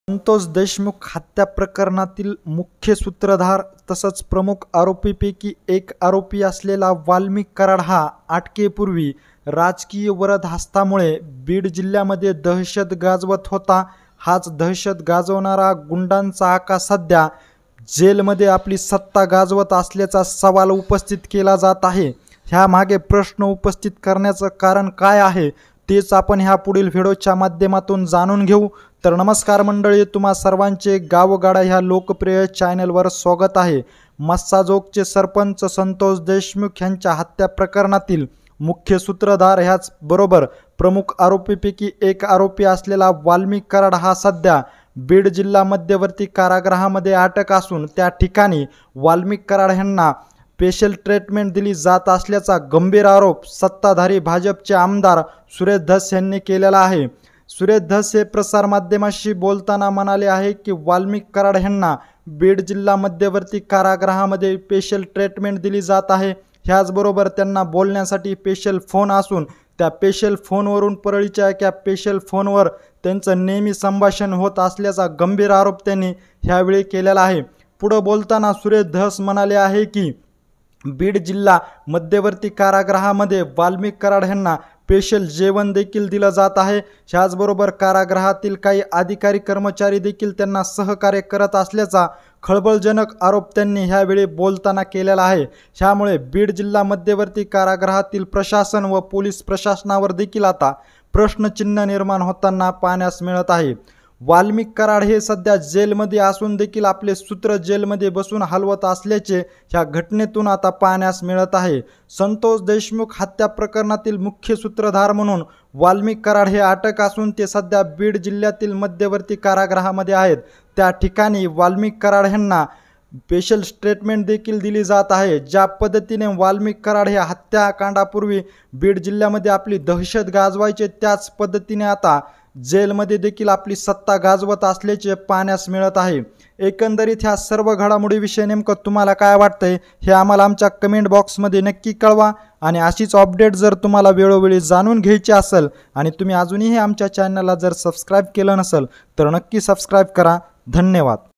संतोष देशमुख हत्या प्रकरणातील मुख्य सूत्रधार तसंच प्रमुख आरोपीपैकी एक आरोपी असलेला वाल्मिक कराड हा अटकेपूर्वी राजकीय वरदहस्तामुळे बीड जिल्ह्यामध्ये दहशत गाजवत होता। हाच दहशत गाजवणारा गुंडांचा आका सध्या जेलमध्ये आपली सत्ता गाजवत असल्याचा सवाल उपस्थित केला जात आहे। ह्या मागे प्रश्न उपस्थित करण्याचं कारण काय आहे तेच आपण ह्या पुढील व्हिडिओच्या माध्यमातून जाणून घेऊ। तर नमस्कार मंडळी, तुम्हा सर्वांचे गावगाडा ह्या लोकप्रिय चॅनलवर स्वागत आहे। मस्साजोगचे सरपंच संतोष देशमुख यांच्या हत्या प्रकरणातील मुख्य सूत्रधार ह्याच बरोबर प्रमुख आरोपीपैकी एक आरोपी असलेला वाल्मिक कराड हा सध्या बीड जिल्हा मध्यवर्ती कारागृहामध्ये अटक असून त्या ठिकाणी वाल्मिक कराड यांना स्पेशल ट्रीटमेंट दिली जात असल्याचा गंभीर आरोप सत्ताधारी भाजपचे आमदार सुरेश धस यांनी केलेला आहे। सुरेश धस हे प्रसारमाध्यमांशी बोलताना म्हणाले आहे की वाल्मिक कराड यांना बीड जिल्हा मध्यवर्ती कारागृहामध्ये स्पेशल ट्रीटमेंट दिली जात आहे। ह्याचबरोबर त्यांना बोलण्यासाठी स्पेशल फोन असून त्या स्पेशल फोनवरून परळीच्या एका स्पेशल फोनवर त्यांचं नेहमी संभाषण होत असल्याचा गंभीर आरोप त्यांनी ह्यावेळी केलेला आहे। पुढे बोलताना सुरेश धस म्हणाले आहे की बीड जिल्हा मध्यवर्ती कारागृहामध्ये वाल्मिक कराड यांना स्पेशल जेवण देखील दिलं जात आहे। ह्याचबरोबर कारागृहातील काही अधिकारी कर्मचारी देखील त्यांना सहकार्य करत असल्याचा खळबळजनक आरोप त्यांनी ह्यावेळी बोलताना केलेला आहे। ह्यामुळे बीड जिल्हा मध्यवर्ती कारागृहातील प्रशासन व पोलीस प्रशासनावर देखील आता प्रश्नचिन्ह निर्माण होताना पाहण्यास मिळत आहे। वाल्मिक कराड हे सध्या जेलमध्ये असून देखील आपले सूत्र जेलमध्ये बसून हलवत असल्याचे ह्या घटनेतून आता पाहण्यास मिळत आहे। संतोष देशमुख हत्या प्रकरणातील मुख्य सूत्रधार म्हणून वाल्मिक कराड हे अटक असून ते सध्या बीड जिल्ह्यातील मध्यवर्ती कारागृहामध्ये आहेत। त्या ठिकाणी वाल्मिक कराड यांना स्पेशल ट्रीटमेंट देखील दिली जात आहे। ज्या पद्धतीने वाल्मिक कराड हे हत्याकांडापूर्वी बीड जिल्ह्यामध्ये आपली दहशत गाजवायचे त्याच पद्धतीने आता जेलमध्ये देखील आपली सत्ता गाजवत असल्याचे पाहण्यास मिळत आहे। एकंदरीत ह्या सर्व घडामोडीविषयी नेमकं तुम्हाला काय वाटतंय हे आम्हाला आमच्या कमेंट बॉक्समध्ये नक्की कळवा। आणि अशीच अपडेट जर तुम्हाला वेळोवेळी जाणून घ्यायची असेल आणि तुम्ही अजूनही आमच्या चॅनलला जर सबस्क्राईब केलं नसेल तर नक्की सबस्क्राईब करा। धन्यवाद।